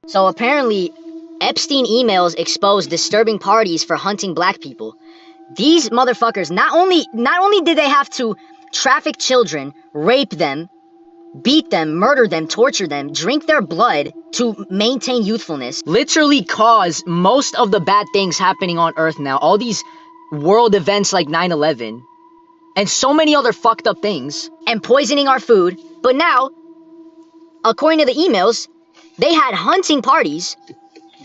So apparently, Epstein emails expose disturbing parties for hunting black people. These motherfuckers not only did they have to traffic children, rape them, beat them, murder them, torture them, drink their blood to maintain youthfulness, literally cause most of the bad things happening on Earth now. All these world events like 9/11 and so many other fucked up things, and poisoning our food. But now, according to the emails, they had hunting parties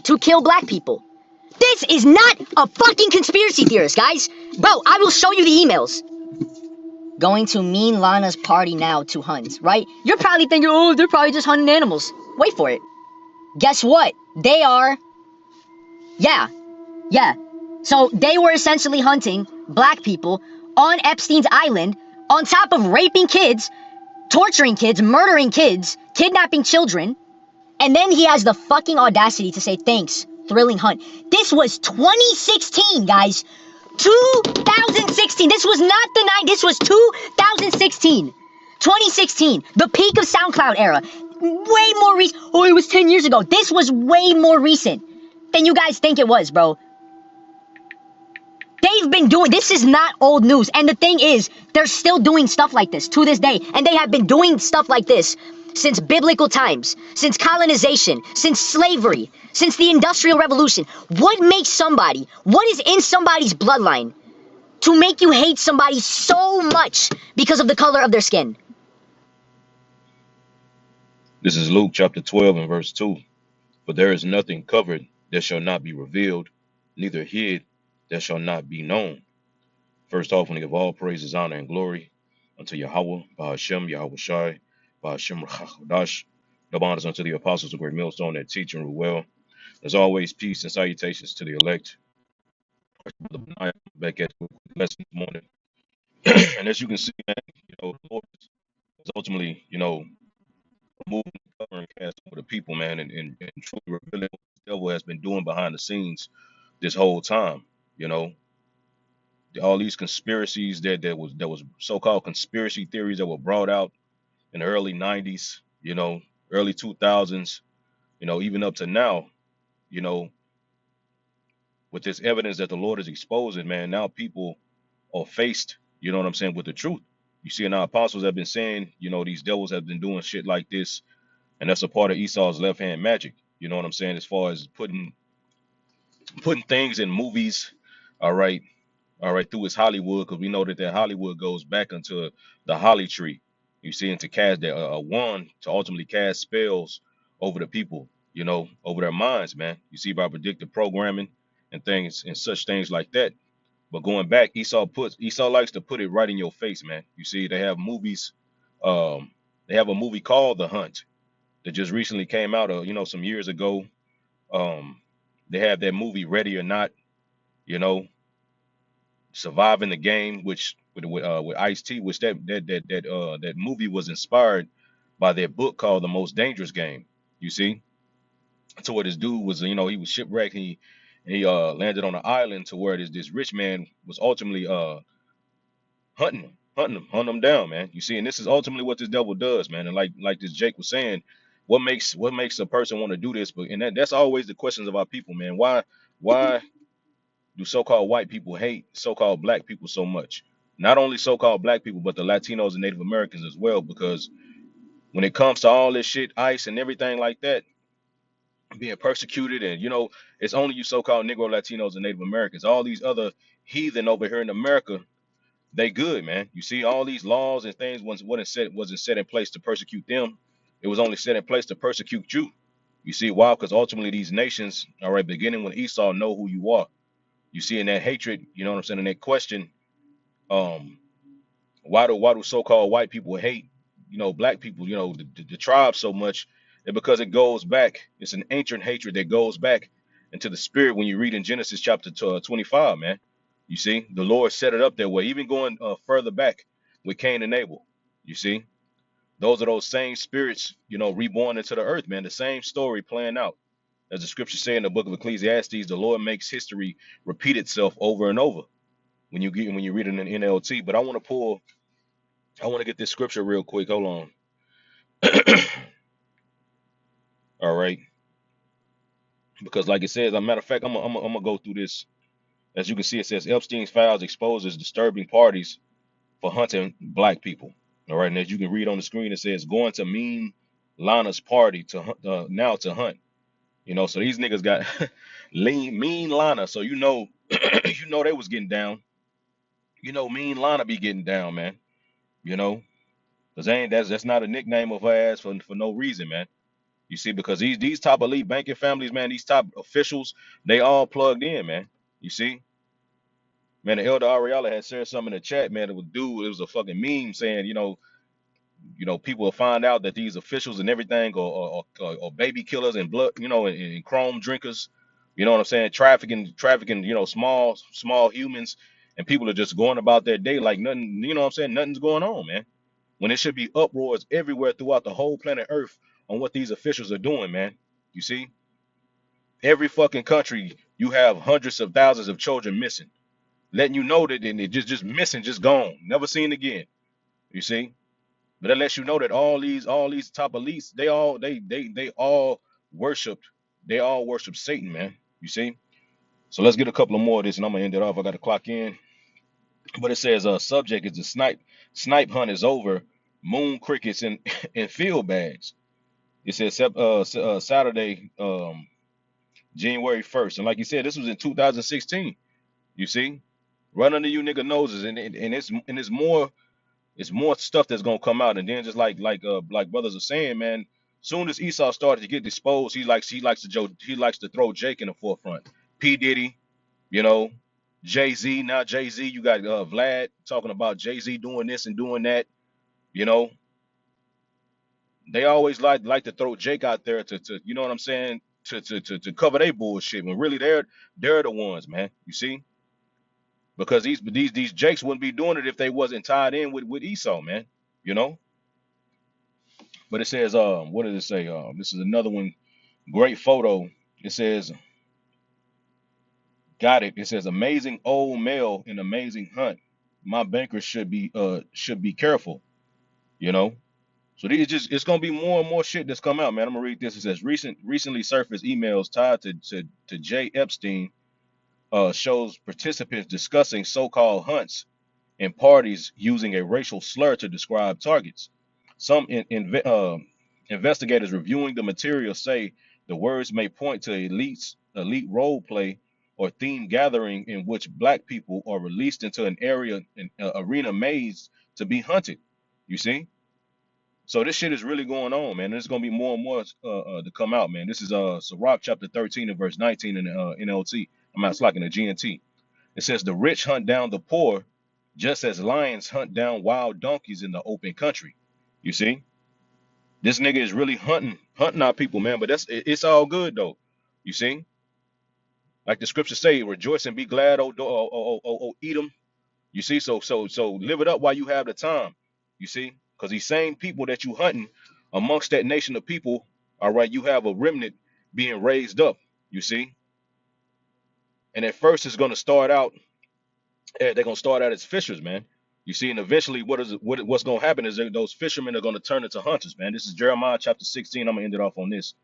to kill black people. This is not a fucking conspiracy theorist, guys. Bro, I will show you the emails. Going to Mean Lana's party now to hunt, right? You're probably thinking, oh, they're probably just hunting animals. Wait for it. Guess what? They are. Yeah. So they were essentially hunting black people on Epstein's island, on top of raping kids, torturing kids, murdering kids, kidnapping children. And then he has the fucking audacity to say, thanks, thrilling hunt. This was 2016, guys. 2016. This was not the night. This was 2016. 2016. The peak of SoundCloud era. Way more recent. Oh, it was 10 years ago. This was way more recent than you guys think it was, bro. They've been doing, this is not old news. And the thing is, they're still doing stuff like this to this day. And they have been doing stuff like this since biblical times, since colonization, since slavery, since the Industrial Revolution. What makes somebody, what is in somebody's bloodline to make you hate somebody so much because of the color of their skin? This is Luke chapter 12 and verse 2. For there is nothing covered that shall not be revealed, neither hid that shall not be known. First off, we give all praises, honor, and glory unto Yahweh, Bahashem, Yahweh Shai, Bahashem Rachakodash. No honors unto the apostles of great millstone that teach and rule well. As always, peace and salutations to the elect. Back at the lesson this morning. And as you can see, man, the Lord is ultimately, removing the covering cast over the people, man, and truly revealing what the devil has been doing behind the scenes this whole time. You know, all these conspiracies that was so-called conspiracy theories that were brought out in the early 90s, early 2000s, even up to now, you know, with this evidence that the Lord is exposing, man, now people are faced, you know what I'm saying, with the truth. You see, and our apostles have been saying, these devils have been doing shit like this, and that's a part of Esau's left hand magic. You know what I'm saying, as far as putting things in movies, all right, through his Hollywood, because we know that Hollywood goes back into the holly tree. You see, and to cast that a wand to ultimately cast spells over the people, over their minds, man. You see, by predictive programming and things and such things like that. But going back, Esau likes to put it right in your face, man. You see, they have movies. They have a movie called The Hunt that just recently came out, some years ago. They have that movie Ready or Not, you know, Surviving the Game, which with Ice-T, which that movie was inspired by their book called The Most Dangerous Game. You see, so what this dude was, he was shipwrecked. He landed on an island to where this rich man was ultimately hunting him down, man. You see, and this is ultimately what this devil does, man. And like this Jake was saying, what makes a person want to do this? But that's always the questions of our people, man. Why do so-called white people hate so-called black people so much? Not only so-called black people, but the Latinos and Native Americans as well. Because when it comes to all this shit, ICE and everything like that, being persecuted, and it's only you so-called Negro, Latinos, and Native Americans. All these other heathen over here in America, they good, man. You see, all these laws and things wasn't set in place to persecute them. It was only set in place to persecute you. You see, why? Because ultimately these nations, all right, beginning when Esau, know who you are. You see, in that hatred, you know what I'm saying, in that question, um, why do so-called white people hate, black people, the tribe so much? And because it goes back, it's an ancient hatred that goes back into the spirit when you read in Genesis chapter 25, man. You see, the Lord set it up that way, even going further back with Cain and Abel. You see, those are those same spirits, reborn into the earth, man. The same story playing out. As the scriptures say in the book of Ecclesiastes, the Lord makes history repeat itself over and over when you read it in NLT. But I want to get this scripture real quick. Hold on. All right. Because like it says, as a matter of fact, I'm gonna go through this. As you can see, it says Epstein's files exposes disturbing parties for hunting black people. All right, and as you can read on the screen, it says going to mean Lana's party to hunt, now to hunt. You know, so these niggas got lean mean Lana. So you know, you know they was getting down. You know, mean Lana be getting down, man. You know, cause ain't that's not a nickname of her ass for no reason, man. You see, because these top elite banking families, man, these top officials, they all plugged in, man. You see, man, the elder Ariella had shared something in the chat, man. It was dude, it was a fucking meme saying, people will find out that these officials and everything are baby killers and blood, and chrome drinkers. You know what I'm saying? Trafficking, small humans, and people are just going about their day like nothing. You know what I'm saying? Nothing's going on, man. When it should be uproars everywhere throughout the whole planet Earth on what these officials are doing, man. You see, every fucking country you have hundreds of thousands of children missing, letting you know that and they just missing, just gone, never seen again. You see. But that lets you know that all these top elites, they all worshipped, they all worship Satan, man. You see? So let's get a couple of more of this and I'm gonna end it off. I gotta clock in. But it says subject is the snipe hunt is over, moon crickets and and field bags. It says Saturday, January 1st. And like you said, this was in 2016. You see? Right under you nigga noses, and it's more stuff that's gonna come out, and then just like brothers are saying, man. Soon as Esau started to get disposed, he likes to throw Jake in the forefront. P Diddy, you know, Jay Z. Now Jay Z, you got Vlad talking about Jay Z doing this and doing that. You know, they always like to throw Jake out there to you know what I'm saying, to cover their bullshit when really they're the ones, man. You see, because these Jakes wouldn't be doing it if they wasn't tied in with Esau, man. You know. But it says, what did it say? This is another one. Great photo. It says, got it. It says, amazing old male in amazing hunt. My banker should be careful. You know. So it's gonna be more and more shit that's come out, man. I'm gonna read this. It says, recently surfaced emails tied to Jay Epstein shows participants discussing so-called hunts and parties using a racial slur to describe targets. Some investigators reviewing the material say the words may point to elite role play or theme gathering in which black people are released into an arena maze to be hunted. You see? So this shit is really going on, man. There's gonna be more and more to come out, man. This is Sirach chapter 13 and verse 19 in the NLT. I'm not slacking the GNT. It says the rich hunt down the poor, just as lions hunt down wild donkeys in the open country. You see, this nigga is really hunting our people, man. But it's all good though. You see, like the scriptures say, rejoice and be glad, Edom. You see, so live it up while you have the time. You see, because these same people that you hunting amongst that nation of people, all right, you have a remnant being raised up. You see, and at first it's gonna start out. They're gonna start out as fishers, man. You see, and eventually, what's gonna happen is that those fishermen are gonna turn into hunters, man. This is Jeremiah chapter 16. I'm gonna end it off on this.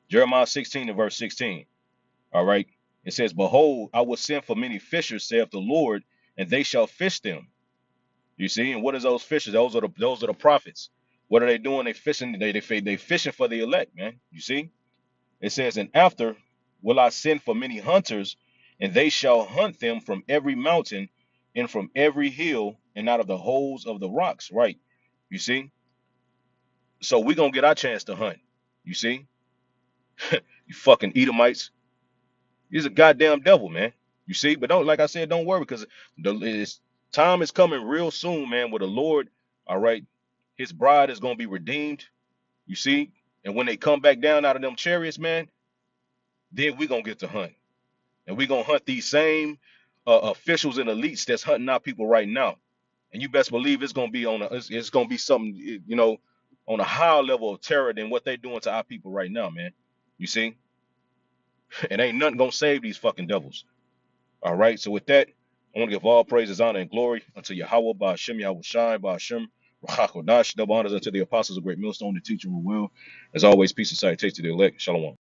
Jeremiah 16 and verse 16. All right. It says, behold, I will send for many fishers, saith the Lord, and they shall fish them. You see, and what is those fishers? Those are the prophets. What are they doing? They fishing. They fishing for the elect, man. You see. It says, and after will I send for many hunters, and they shall hunt them from every mountain and from every hill and out of the holes of the rocks. Right. You see? So we're going to get our chance to hunt. You see? You fucking Edomites. He's a goddamn devil, man. You see? But don't, like I said, don't worry because time is coming real soon, man, where the Lord, all right, his bride is going to be redeemed. You see? And when they come back down out of them chariots, man, then we're going to get to hunt. And we're gonna hunt these same officials and elites that's hunting our people right now. And you best believe it's gonna be it's gonna be something on a higher level of terror than what they're doing to our people right now, man. You see, and ain't nothing gonna save these fucking devils. All right. So with that, I want to give all praises, honor, and glory unto Yahweh, Ba'ashem, Yahweh Shai, Ba'ashem, Rachakodash, double honors unto the apostles of great millstone, the teacher who will. As always, peace and salutation to the elect. Shalom.